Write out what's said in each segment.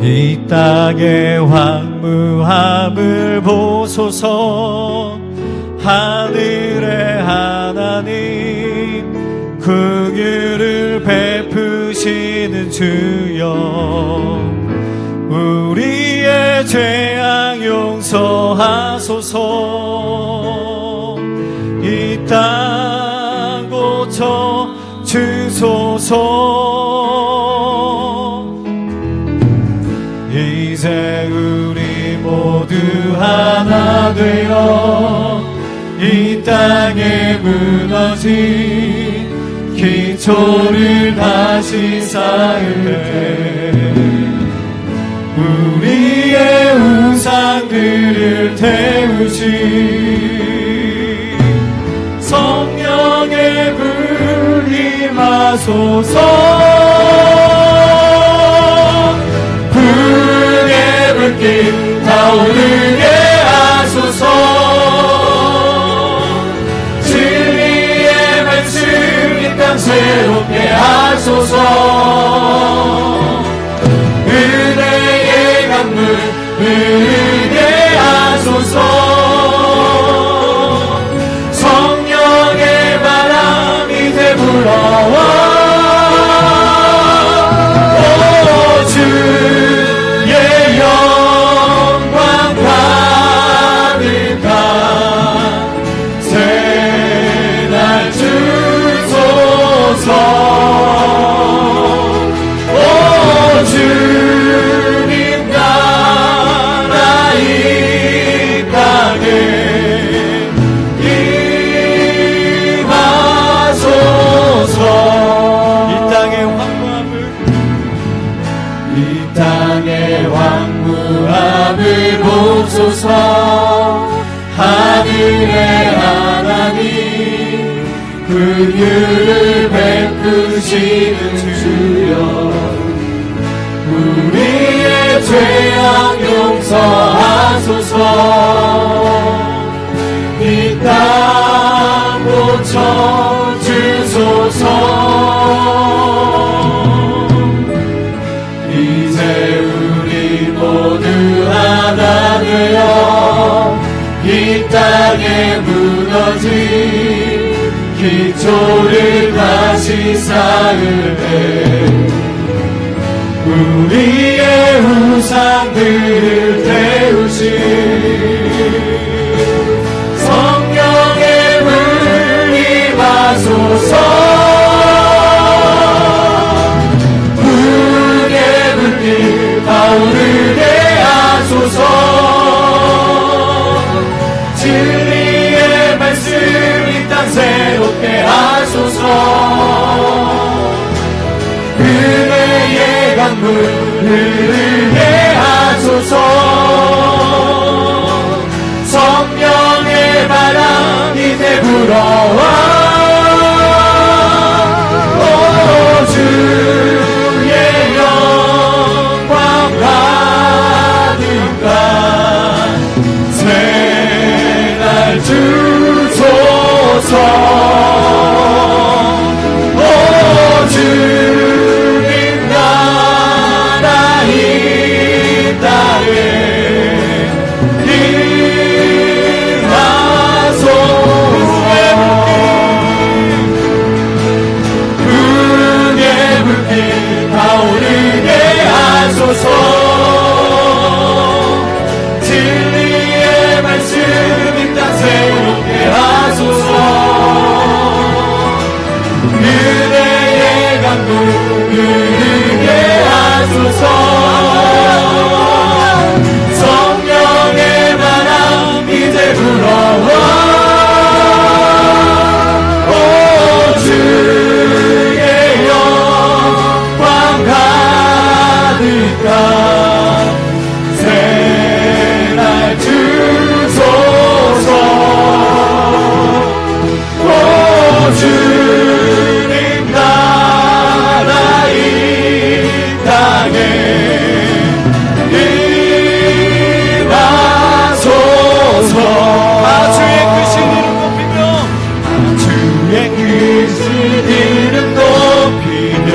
이 땅의 황무함을 보소서. 하늘의 하나님 긍휼을 베푸시는 주여, 우리의 죄악 용서하소서. 이 땅 고쳐 주소서. 이제 우리 모두 하나 되어 이 땅에 무너진 기초를 다시 쌓을 때 우리의 우상들을 태우시 성령의 불 임하소서. 불의 불길 타오르게 하소서. 진리의 말씀 이 땅 새롭게 하소서. 은혜의 강물 흐르게 하소서. 성령의 바람 이제 불어와. 하늘의 하나님 긍휼을 베푸시는 주여, 우리의 죄악 용서하소서. 이 땅 고쳐 주소서. 이제 우리 모두 하나 되어 이 땅에 무너진 기초를 다시 쌓을 때 우리의 우상들을 태우시 성령의 불 임하소서. 불의 불길 타오르게 하소서. 진리의 말씀 이 땅 새롭게 하소서. 은혜의 강물 흐르게 하소서. 성령의 바람 이제 불어와. 오 주의 영광 가득한 주소서. 오 주님 나라 이 땅에 임하소서. 불의 불길 타오르게 하소서. 진리의 말씀 이 땅 새롭게 하소서. 은혜의 강물 흐르게 하소서. 성령의 바람 이제 불어와. 오 주의 영광 가득한 새날 주소서. 오 주님 나라 이 땅에 임하소서. 주의 크신 이름 높이며 주의 크신 이름 높이며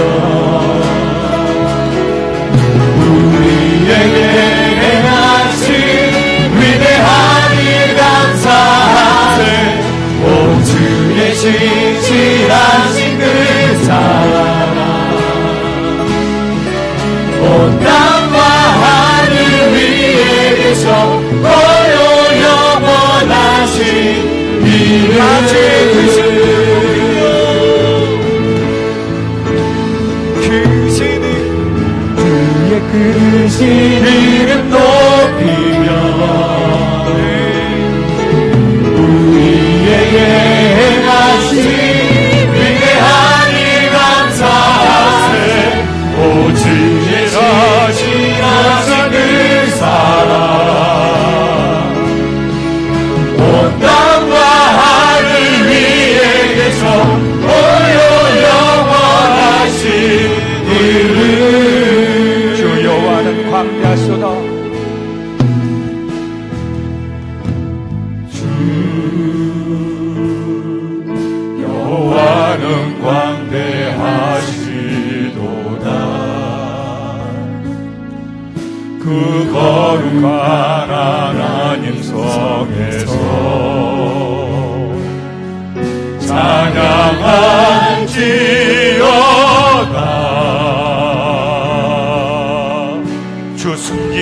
우리 이름 아직 크신 이름 높이며 우리에게 행하신 위대한 일 감사하세 오직 예수하신 그 사랑 온 땅과 하늘 위에 계셔 오요 영원하신 이름 주 여호와는 광대하시도다. 여호와는 광대하시도다 그 거룩한 하나님 성에서 찬양할지어다 주 승리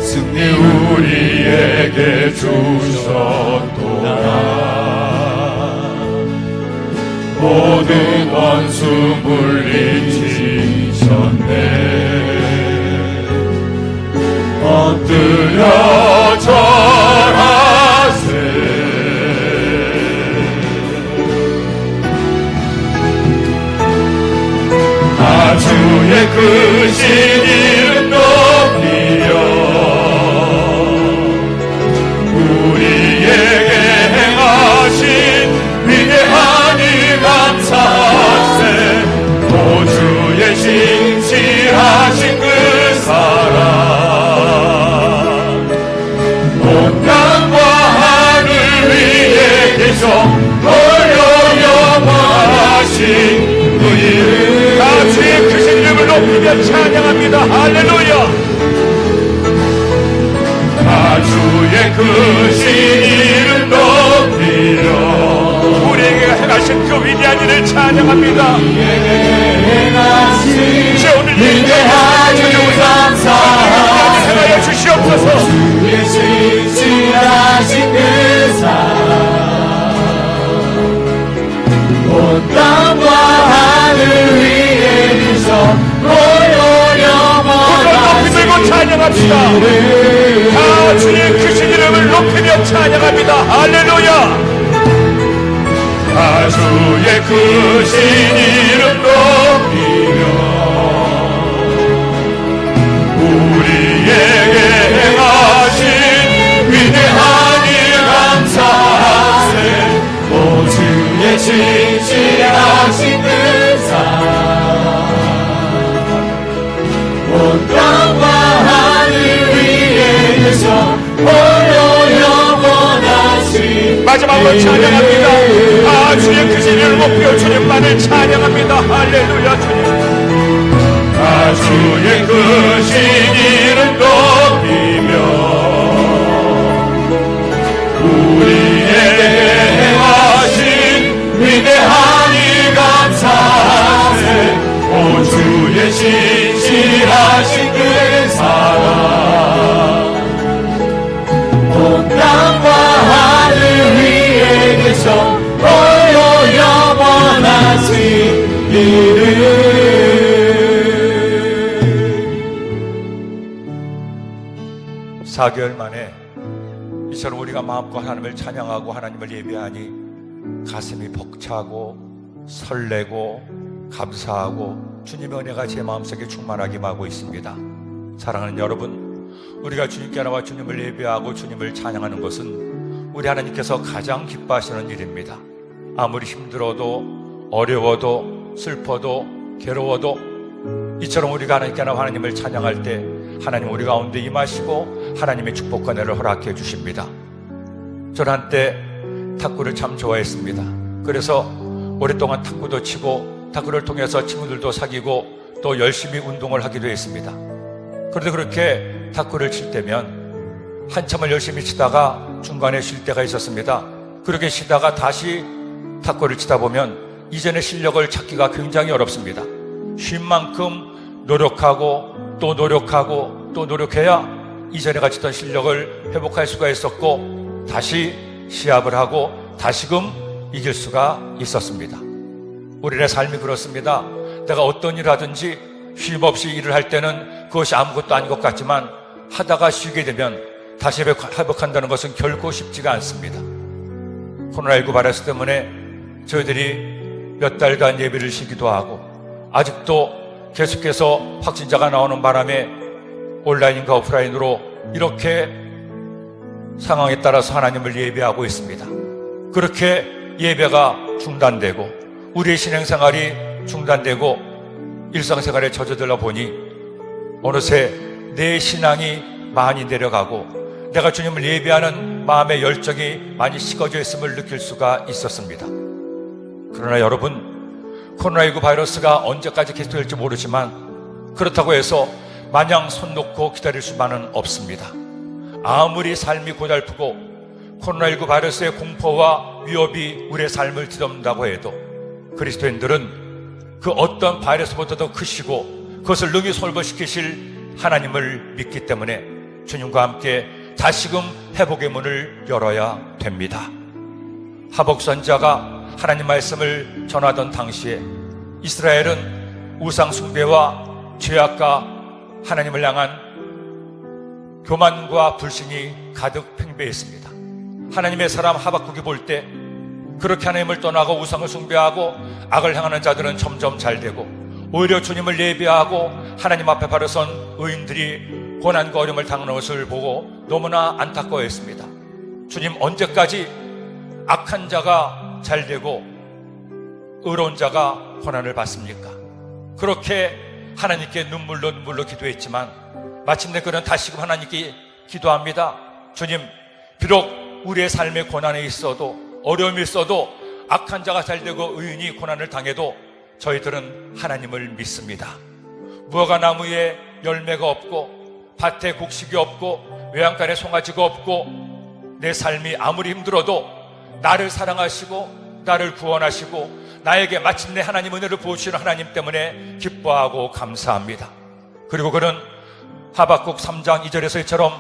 승리 우리에게 주셨도다 모든 원수 물리치셨네 엎드려 절하세 주의 크신 이름 높이며 우리에게 행하신 위대한 일 감사하세 오 주의 신실하신 그 사랑 온 땅과 하늘 위에 계셔 오려 영원하신 그 이름 주의 크신 이름을 높이며 찬양합니다. 할렐루야. 주의 크신 이름 높이며 우리에게 행하신 그 위대한 일을 찬양합니다. 주 오늘 위대한 일 감사하세 행하여 주시옵소서. 주의 신실하신 그 사랑 온 땅과 하늘 위에 계셔 오요 영원하신 들고 찬양합시다. 주의 크신 이름을 높이며 찬양합니다. 할렐루야. 주의 크신 이름 높이며 우리에게 행하신 위대한 일 감사하세 오 주의 신실하신 그 사랑 온 땅과 하늘 위에 계셔 오요 영원하신 마지막으로 찬양합니다. 주의 크신 이름을 높여 주님만을 찬양합니다. 할렐루야. 주님 주의 크신 이름 높이며 우리에게 행하신 위대한 일 감사하세 오 주의 신실하신 그 사랑 온 땅과 하늘 위에 계셔 오요 영원하신 이름 4개월 만에 이처럼 우리가 마음껏 하나님을 찬양하고 하나님을 예배하니 가슴이 벅차고 설레고 감사하고 주님의 은혜가 제 마음속에 충만하게 임하고 있습니다. 사랑하는 여러분, 우리가 주님께 나와 주님을 예배하고 주님을 찬양하는 것은 우리 하나님께서 가장 기뻐하시는 일입니다. 아무리 힘들어도 어려워도 슬퍼도 괴로워도 이처럼 우리가 하나님께 나와 하나님을 찬양할 때 하나님 우리 가운데 임하시고 하나님의 축복과 은혜를 허락해 주십니다. 저는 한때 탁구를 참 좋아했습니다. 그래서 오랫동안 탁구도 치고 탁구를 통해서 친구들도 사귀고 또 열심히 운동을 하기도 했습니다. 그런데 그렇게 탁구를 칠 때면 한참을 열심히 치다가 중간에 쉴 때가 있었습니다. 그렇게 쉬다가 다시 탁구를 치다 보면 이전의 실력을 찾기가 굉장히 어렵습니다. 쉰 만큼 노력하고 또 노력하고 또 노력해야 이전에 가졌던 실력을 회복할 수가 있었고 다시 시합을 하고 다시금 이길 수가 있었습니다. 우리의 삶이 그렇습니다. 내가 어떤 일을 하든지 쉼없이 일을 할 때는 그것이 아무것도 아닌 것 같지만 하다가 쉬게 되면 다시 회복한다는 것은 결코 쉽지가 않습니다. 코로나19 바이러스 때문에 저희들이 몇 달간 예배를 쉬기도 하고 아직도 계속해서 확진자가 나오는 바람에 온라인과 오프라인으로 이렇게 상황에 따라서 하나님을 예배하고 있습니다. 그렇게 예배가 중단되고 우리의 신앙생활이 중단되고 일상생활에 젖어들어 보니 어느새 내 신앙이 많이 내려가고 내가 주님을 예배하는 마음의 열정이 많이 식어져 있음을 느낄 수가 있었습니다. 그러나 여러분, 코로나19 바이러스가 언제까지 계속될지 모르지만 그렇다고 해서 마냥 손 놓고 기다릴 수만은 없습니다. 아무리 삶이 고달프고 코로나19 바이러스의 공포와 위협이 우리의 삶을 뒤덮는다고 해도 그리스도인들은 그 어떤 바이러스보다도 크시고 그것을 능히 솔벌시키실 하나님을 믿기 때문에 주님과 함께 다시금 회복의 문을 열어야 됩니다. 하박국 선지자가 하나님 말씀을 전하던 당시에 이스라엘은 우상 숭배와 죄악과 하나님을 향한 교만과 불신이 가득 팽배했습니다. 하나님의 사람 하박국이 볼 때 그렇게 하나님을 떠나고 우상을 숭배하고 악을 향하는 자들은 점점 잘되고 오히려 주님을 예배하고 하나님 앞에 바로 선 의인들이 고난과 어려움을 당하는 것을 보고 너무나 안타까워했습니다. 주님, 언제까지 악한 자가 잘되고 의로운 자가 고난을 받습니까? 그렇게 하나님께 눈물로 기도했지만 마침내 그는 다시금 하나님께 기도합니다. 주님, 비록 우리의 삶에 고난이 있어도 어려움이 있어도 악한 자가 잘되고 의인이 고난을 당해도 저희들은 하나님을 믿습니다. 무화과 나무에 열매가 없고 밭에 곡식이 없고 외양간에 송아지가 없고 내 삶이 아무리 힘들어도 나를 사랑하시고 나를 구원하시고 나에게 마침내 하나님 은혜를 부으시는 하나님 때문에 기뻐하고 감사합니다. 그리고 그는 하박국 3장 2절에서 이처럼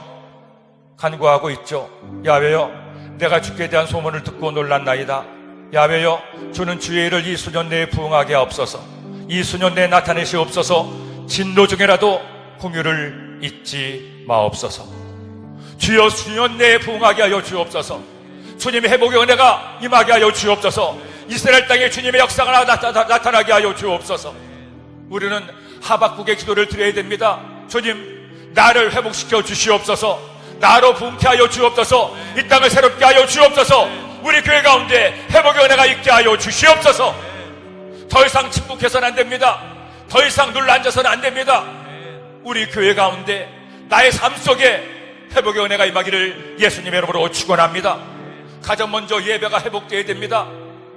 간구하고 있죠. 야훼여, 내가 주께 대한 소문을 듣고 놀랐나이다. 야훼여, 주는 주의 일을 이 수년 내에 부응하게 하옵소서. 이 수년 내에 나타내시옵소서. 진노 중에라도 공유를 잊지 마옵소서. 주여, 수년 내에 부응하게 하여 주옵소서. 주님의 회복의 은혜가 임하게 하여 주옵소서. 이스라엘 땅에 주님의 역사가 나타나게 하여 주옵소서. 우리는 하박국의 기도를 드려야 됩니다. 주님, 나를 회복시켜 주시옵소서. 나로 부흥케 하여 주옵소서. 이 땅을 새롭게 하여 주옵소서. 우리 교회 가운데 회복의 은혜가 있게 하여 주시옵소서. 더 이상 침묵해서는 안 됩니다. 더 이상 눌러앉아서는 안 됩니다. 우리 교회 가운데 나의 삶 속에 회복의 은혜가 임하기를 예수님의 이름으로 축원합니다. 가장 먼저 예배가 회복되어야 됩니다.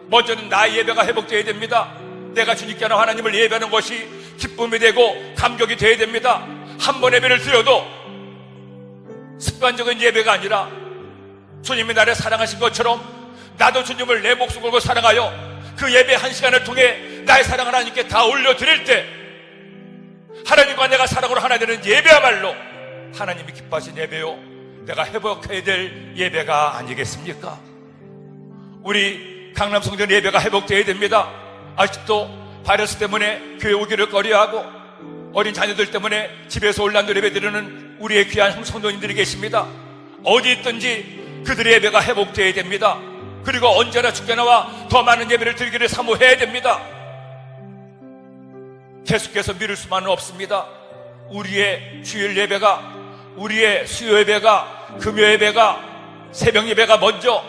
먼저는 나의 예배가 회복되어야 됩니다. 내가 주님께 하는 하나님을 예배하는 것이 기쁨이 되고 감격이 되어야 됩니다. 한 번 예배를 드려도 습관적인 예배가 아니라 주님이 나를 사랑하신 것처럼 나도 주님을 내 목숨 걸고 사랑하여 그 예배 한 시간을 통해 나의 사랑을 하나님께 다 올려드릴 때 하나님과 내가 사랑으로 하나 되는 예배야말로 하나님이 기뻐하신 예배요, 내가 회복해야 될 예배가 아니겠습니까? 우리 강남성전 예배가 회복되어야 됩니다. 아직도 바이러스 때문에 교회 오기를 꺼려하고 어린 자녀들 때문에 집에서 온라인으로 예배드리는 우리의 귀한 성도님들이 계십니다. 어디 있든지 그들의 예배가 회복되어야 됩니다. 그리고 언제나 주께 나와 더 많은 예배를 드리기를 사모해야 됩니다. 계속해서 미룰 수만은 없습니다. 우리의 주일 예배가, 우리의 수요 예배가, 금요 예배가, 새벽 예배가 먼저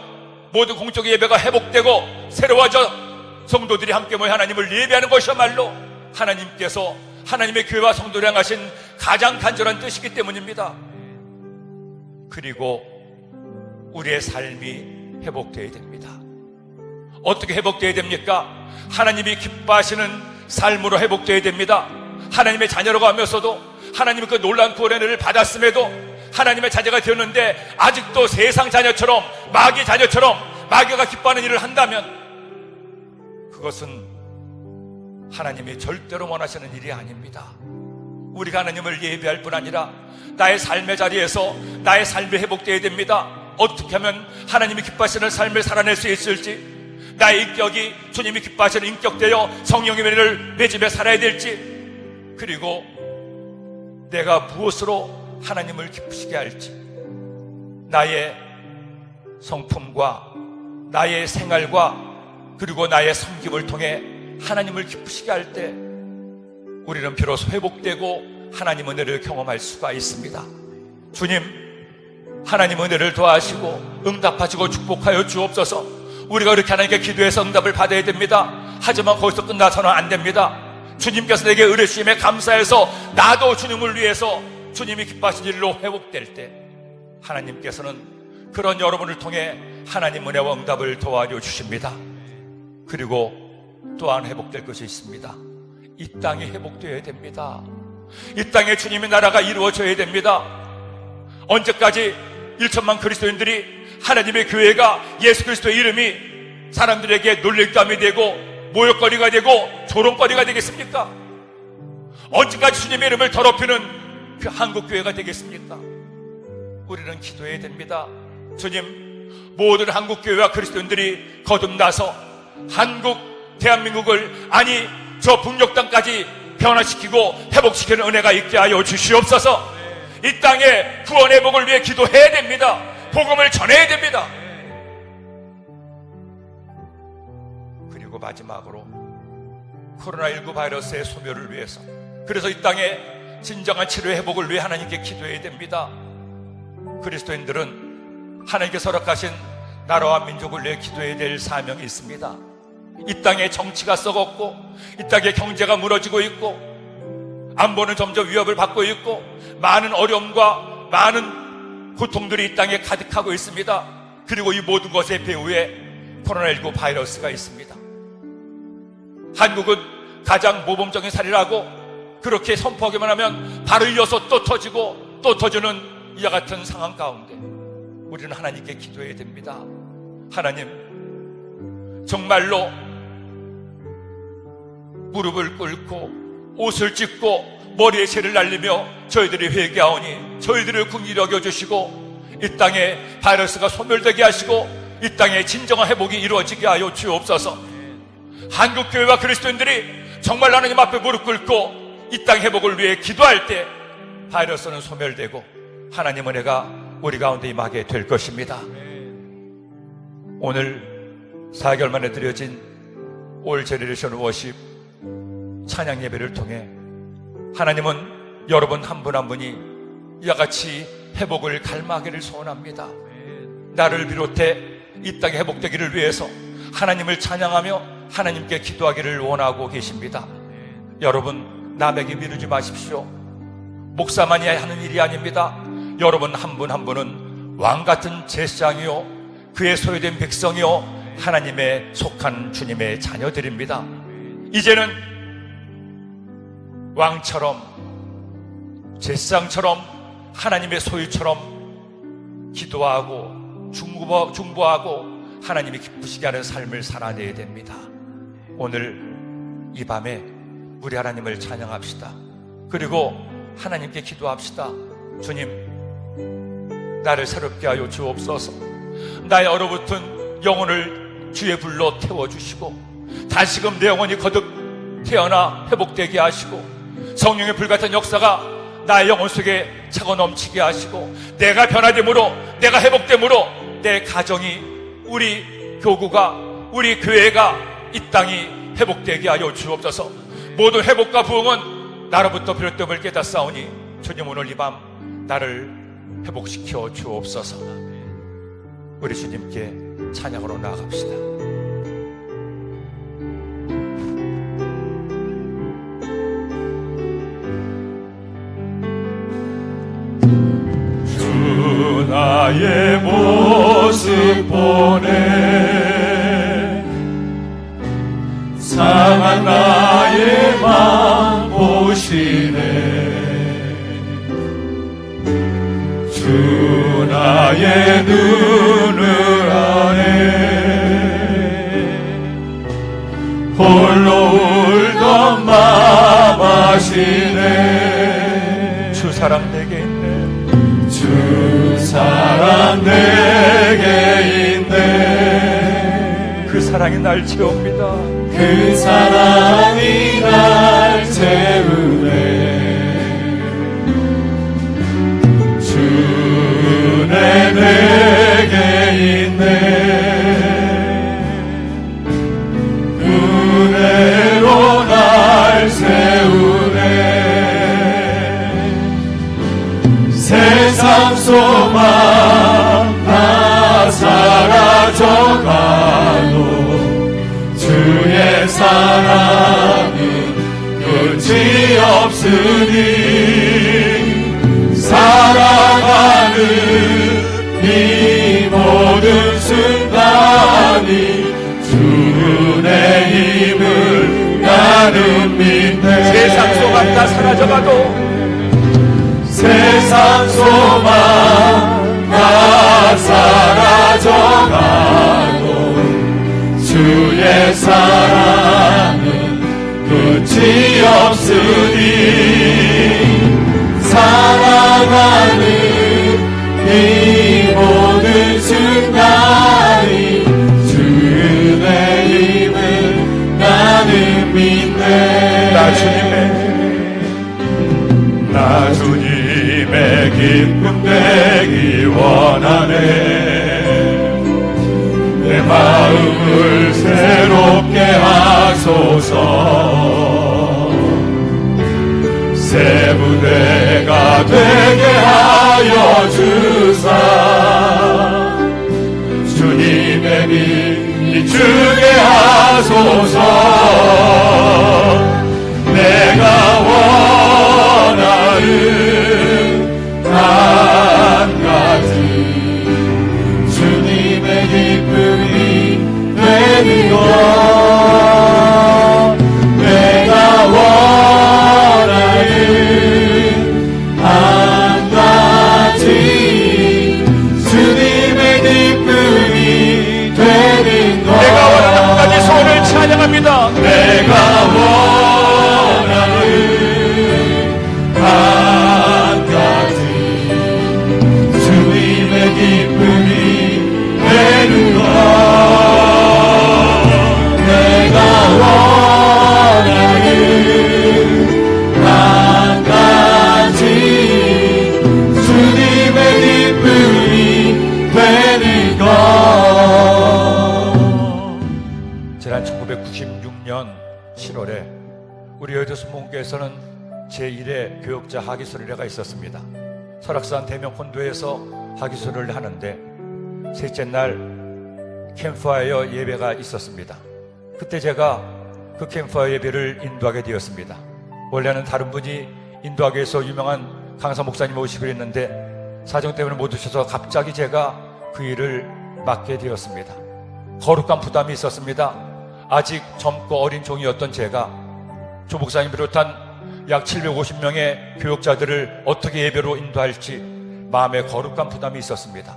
모든 공적 예배가 회복되고 새로워져 성도들이 함께 모여 하나님을 예배하는 것이야말로 하나님께서 하나님의 교회와 성도를 향하신 가장 간절한 뜻이기 때문입니다. 그리고 우리의 삶이 회복되어야 됩니다. 어떻게 회복되어야 됩니까? 하나님이 기뻐하시는 삶으로 회복되어야 됩니다. 하나님의 자녀라고 하면서도 하나님의 그 놀라운 구원의 은혜를 받았음에도 하나님의 자녀가 되었는데 아직도 세상 자녀처럼, 마귀 자녀처럼 마귀가 기뻐하는 일을 한다면 그것은 하나님이 절대로 원하시는 일이 아닙니다. 우리가 하나님을 예배할 뿐 아니라 나의 삶의 자리에서 나의 삶이 회복되어야 됩니다. 어떻게 하면 하나님이 기뻐하시는 삶을 살아낼 수 있을지, 나의 인격이 주님이 기뻐하시는 인격되어 성령의 은혜를 매집해 살아야 될지, 그리고 내가 무엇으로 하나님을 기쁘시게 할지, 나의 성품과 나의 생활과 그리고 나의 섬김을 통해 하나님을 기쁘시게 할 때 우리는 비로소 회복되고 하나님 은혜를 경험할 수가 있습니다. 주님, 하나님 은혜를 도와하시고 응답하시고 축복하여 주옵소서. 우리가 그렇게 하나님께 기도해서 응답을 받아야 됩니다. 하지만 거기서 끝나서는 안 됩니다. 주님께서 내게 은혜 주심에 감사해서 나도 주님을 위해서 주님이 기뻐하신 일로 회복될 때 하나님께서는 그런 여러분을 통해 하나님 은혜와 응답을 도와줘 주십니다. 그리고 또한 회복될 것이 있습니다. 이 땅이 회복되어야 됩니다. 이 땅에 주님의 나라가 이루어져야 됩니다. 언제까지 1천만 그리스도인들이 하나님의 교회가 예수 그리스도의 이름이 사람들에게 놀릴감이 되고 모욕거리가 되고 조롱거리가 되겠습니까? 언제까지 주님의 이름을 더럽히는 그 한국교회가 되겠습니까? 우리는 기도해야 됩니다. 주님, 모든 한국교회와 그리스도인들이 거듭나서 한국, 대한민국을, 아니 저 북녘 땅까지 변화시키고 회복시키는 은혜가 있게 하여 주시옵소서. 이 땅의 구원 회복을 위해 기도해야 됩니다. 복음을 전해야 됩니다. 그리고 마지막으로 코로나19 바이러스의 소멸을 위해서, 그래서 이 땅의 진정한 치료 회복을 위해 하나님께 기도해야 됩니다. 그리스도인들은 하나님께서 허락하신 나라와 민족을 위해 기도해야 될 사명이 있습니다. 이 땅의 정치가 썩었고 이 땅의 경제가 무너지고 있고 안보는 점점 위협을 받고 있고 많은 어려움과 많은 고통들이 이 땅에 가득하고 있습니다. 그리고 이 모든 것의 배후에 코로나19 바이러스가 있습니다. 한국은 가장 모범적인 사례라고 그렇게 선포하기만 하면 바로 이어서 또 터지고 또 터지는 이와 같은 상황 가운데 우리는 하나님께 기도해야 됩니다. 하나님, 정말로 무릎을 꿇고 옷을 찢고 머리에 실을 날리며 저희들이 회개하오니 저희들을 긍휼히 여겨주시고 이 땅에 바이러스가 소멸되게 하시고 이 땅에 진정한 회복이 이루어지게 하여 주옵소서. 한국교회와 그리스도인들이 정말 하나님 앞에 무릎 꿇고 이 땅 회복을 위해 기도할 때 바이러스는 소멸되고 하나님 은혜가 우리 가운데 임하게 될 것입니다. 오늘 4개월 만에 드려진 올 제너레이션 워십 찬양 예배를 통해 하나님은 여러분 한 분 한 분이 이와 같이 회복을 갈망하기를 소원합니다. 나를 비롯해 이 땅에 회복되기를 위해서 하나님을 찬양하며 하나님께 기도하기를 원하고 계십니다. 여러분, 남에게 미루지 마십시오. 목사만이 하는 일이 아닙니다. 여러분 한 분 한 분은 왕같은 제사장이요 그의 소유된 백성이요 하나님의 속한 주님의 자녀들입니다. 이제는 왕처럼 제사장처럼 하나님의 소유처럼 기도하고 중보하고 하나님이 기쁘시게 하는 삶을 살아내야 됩니다. 오늘 이 밤에 우리 하나님을 찬양합시다. 그리고 하나님께 기도합시다. 주님, 나를 새롭게 하여 주옵소서. 나의 얼어붙은 영혼을 주의 불로 태워주시고 다시금 내 영혼이 거듭 태어나 회복되게 하시고 성령의 불같은 역사가 나의 영혼 속에 차고 넘치게 하시고 내가 변화됨으로, 내가 회복됨으로 내 가정이, 우리 교구가, 우리 교회가, 이 땅이 회복되게 하여 주옵소서. 모든 회복과 부흥은 나로부터 비롯됨을 깨닫사오니 주님, 오늘 이 밤 나를 회복시켜 주옵소서. 우리 주님께 찬양으로 나아갑시다. 주 나의 모습 보네 상한 나의 맘 보시네 주 나의 눈을 아네 홀로 울던 맘 아시네 사랑 내게 있네. 주 사랑 내게 있네. 그 사랑이 날 채웁니다. 그 사랑이 날 채우네. 주내 내게 있네. 은혜로 날 세우네. 세상 소망 다 사라져가도 주의 사랑은 끝이 없으니 살아가는 이 모든 순간이 주의 힘을 나는 믿네. 세상 소망 다 사라져가도 세상 소망 다 사라져가도 주의 사랑은 끝이 없으니 살아가는 이 모든 순간이 주의 힘을 나는 믿네. 나 주님의 기쁨 되기 원하네. 내 마음을 새롭게 하소서. 새 부대가 되게 하여 주사. 주님의 빛 비추게 하소서. 내가 원하는 한 가지 주님의 기쁨이 되는 것. 내가 원하는 한 가지 주님의 기쁨이 되는 것. 내가 원하는 한 가지 소원을 찬양합니다. 내가 원하는 한 가지 주님의 기쁨이 되는 것. 내가 원하는 한 가지 주님의 기쁨이 되는 것. 지난 1996년 7월에 우리 여의도 목교에서는 제1회 교역자 하기수련회가 있었습니다. 설악산 대명 본도에서 하기수련을 하는데 셋째 날 캠프파이어 예배가 있었습니다. 그때 제가 그 캠프파이어 예배를 인도하게 되었습니다. 원래는 다른 분이 인도하기 위해서 유명한 강사 목사님 오시기로 했는데 사정 때문에 못 오셔서 갑자기 제가 그 일을 맡게 되었습니다. 거룩한 부담이 있었습니다. 아직 젊고 어린 종이었던 제가 조 목사님 비롯한 약 750명의 교역자들을 어떻게 예배로 인도할지 마음에 거룩한 부담이 있었습니다.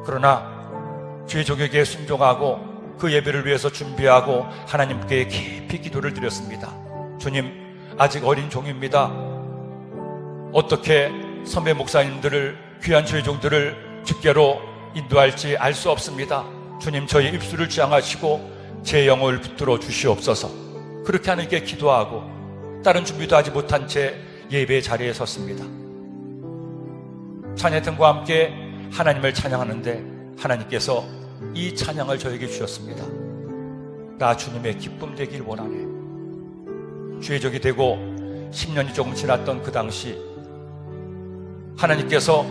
그러나 주의 종에게 순종하고 그 예배를 위해서 준비하고 하나님께 깊이 기도를 드렸습니다. 주님, 아직 어린 종입니다. 어떻게 선배 목사님들을, 귀한 주의 종들을 주께로 인도할지 알 수 없습니다. 주님, 저희 입술을 지향하시고 제 영을 붙들어 주시옵소서. 그렇게 하나님께 기도하고 다른 준비도 하지 못한 채 예배의 자리에 섰습니다. 찬양팀과 함께 하나님을 찬양하는데 하나님께서 이 찬양을 저에게 주셨습니다. 나 주님의 기쁨 되길 원하네. 주의 적이 되고 10년이 조금 지났던 그 당시 하나님께서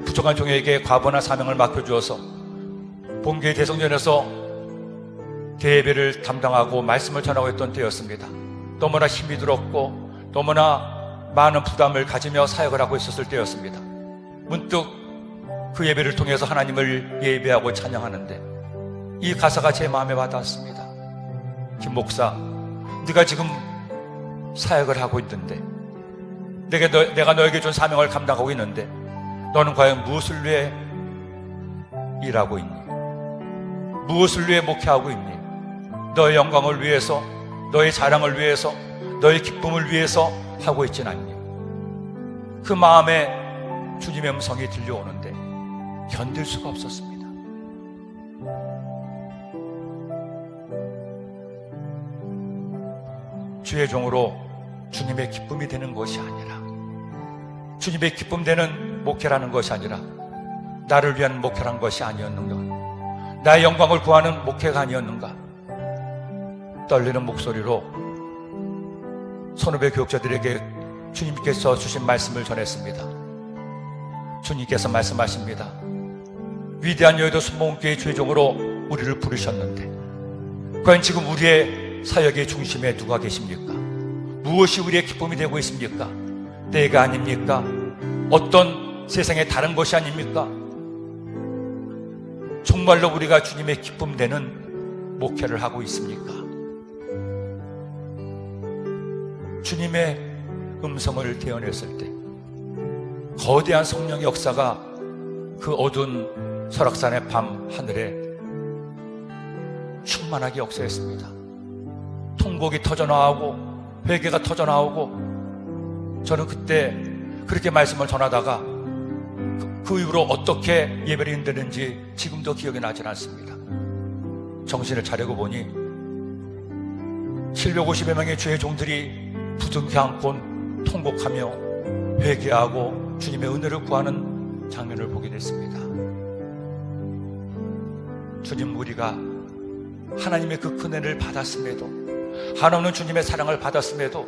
부족한 종에게 과부나 사명을 맡겨주어서 본교회 대성전에서 대예배를 담당하고 말씀을 전하고 있던 때였습니다. 너무나 힘이 들었고 너무나 많은 부담을 가지며 사역을 하고 있었을 때였습니다. 문득 그 예배를 통해서 하나님을 예배하고 찬양하는데 이 가사가 제 마음에 와닿았습니다. 김 목사, 네가 지금 사역을 하고 있는데 내가 너에게 준 사명을 감당하고 있는데 너는 과연 무엇을 위해 일하고 있니? 무엇을 위해 목회하고 있니? 너의 영광을 위해서, 너의 자랑을 위해서, 너의 기쁨을 위해서 하고 있진 않니? 그 마음에 주님의 음성이 들려오는데 견딜 수가 없었습니다. 주의 종으로 주님의 기쁨이 되는 것이 아니라, 주님의 기쁨 되는 목회라는 것이 아니라 나를 위한 목회란 것이 아니었는가, 나의 영광을 구하는 목회가 아니었는가. 떨리는 목소리로 선후배 교육자들에게 주님께서 주신 말씀을 전했습니다. 주님께서 말씀하십니다. 위대한 여의도 순복음교회 주의 종으로 우리를 부르셨는데 과연 지금 우리의 사역의 중심에 누가 계십니까? 무엇이 우리의 기쁨이 되고 있습니까? 때가 아닙니까? 어떤 세상의 다른 것이 아닙니까? 정말로 우리가 주님의 기쁨 되는 목회를 하고 있습니까? 주님의 음성을 대언했을 때 거대한 성령의 역사가 그 어두운 설악산의 밤 하늘에 충만하게 역사했습니다. 통곡이 터져나오고 회개가 터져나오고, 저는 그때 그렇게 말씀을 전하다가 그 이후로 어떻게 예배를 힘드는지 지금도 기억이 나질 않습니다. 정신을 차리고 보니 750여 명의 주의 종들이 부둥켜 안고 통곡하며 회개하고 주님의 은혜를 구하는 장면을 보게 됐습니다. 주님, 우리가 하나님의 그 큰 은혜를 받았음에도, 한없는 주님의 사랑을 받았음에도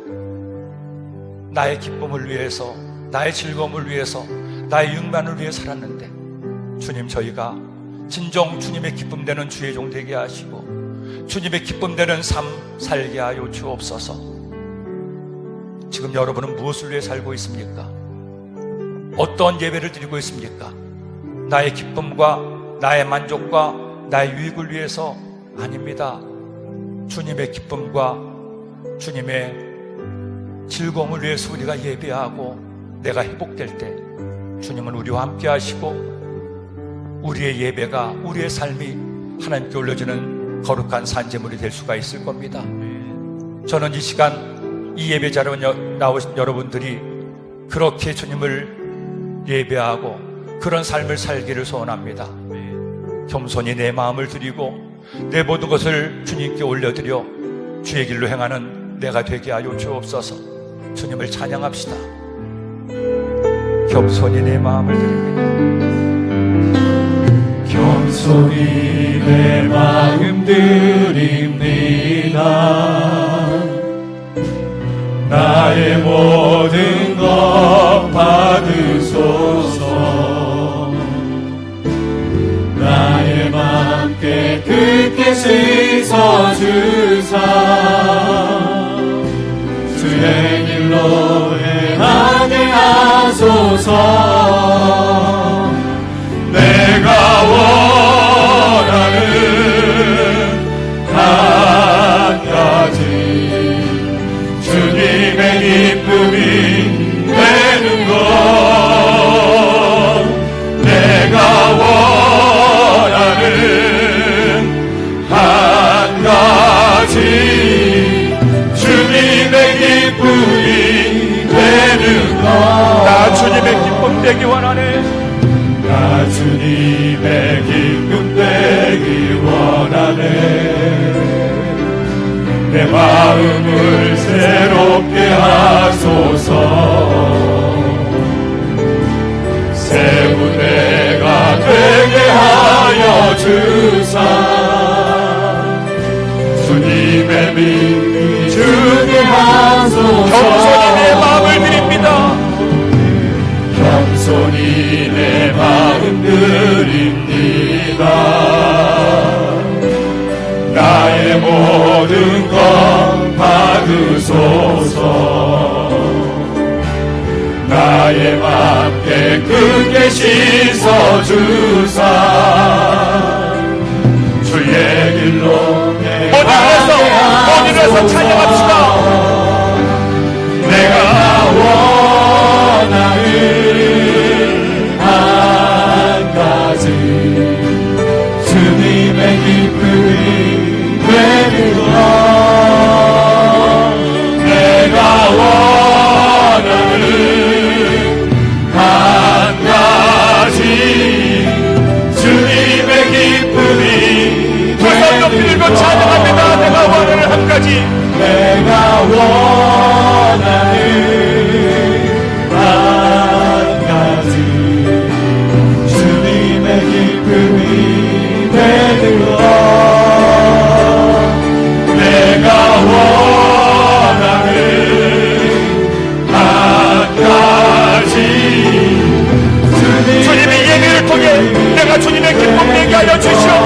나의 기쁨을 위해서, 나의 즐거움을 위해서, 나의 육만을 위해 살았는데, 주님, 저희가 진정 주님의 기쁨 되는 주의 종 되게 하시고 주님의 기쁨 되는 삶 살게 하여 주옵소서. 지금 여러분은 무엇을 위해 살고 있습니까? 어떤 예배를 드리고 있습니까? 나의 기쁨과 나의 만족과 나의 유익을 위해서 아닙니다. 주님의 기쁨과 주님의 즐거움을 위해서 우리가 예배하고 내가 회복될 때 주님은 우리와 함께 하시고 우리의 예배가, 우리의 삶이 하나님께 올려지는 거룩한 산제물이 될 수가 있을 겁니다. 저는 이 시간 이 예배 자리에 나오신 여러분들이 그렇게 주님을 예배하고 그런 삶을 살기를 소원합니다. 겸손히 내 마음을 드리고 내 모든 것을 주님께 올려드려 주의 길로 행하는 내가 되게 하여 주옵소서. 주님을 찬양합시다. 겸손히 내 마음을 드립니다. 겸손히 내 마음 드립니다. 나의 모든 것 받으소서. 나의 맘 깨끗게 씻어주사 주의 길로 행하게 하소서. 내가 원하는 한 가지 주님의 기쁨이 되는 것. 내가 원하는 한 가지 주님의 기쁨이 되는 것. 나 주님의 기쁨 되기 원하네. 나 주님의 기쁨 되기 원하네. 내 마음을 새롭게 하소서. 새 부대가 되게 하여 주사 주님의 믿음이 주게 하소서. 겸손히 내 마음을 드립니다. 겸손히 내 마음 드립니다. 나의 모든 것 받으소서. 나의 맘 깨끗게 씻어주사 주의 길로 어디에서 찬양합시다. 내가 원하는 한 가지 주님의 기쁨이 되는 것. 내가 원하는 한 가지 내가 원하는 한 가지 주님의 기쁨이 되는 것 내가 원하는 한 가지 주님의 예배를 통해 내가 주님의 기쁨 내게 하여 주시옵소서.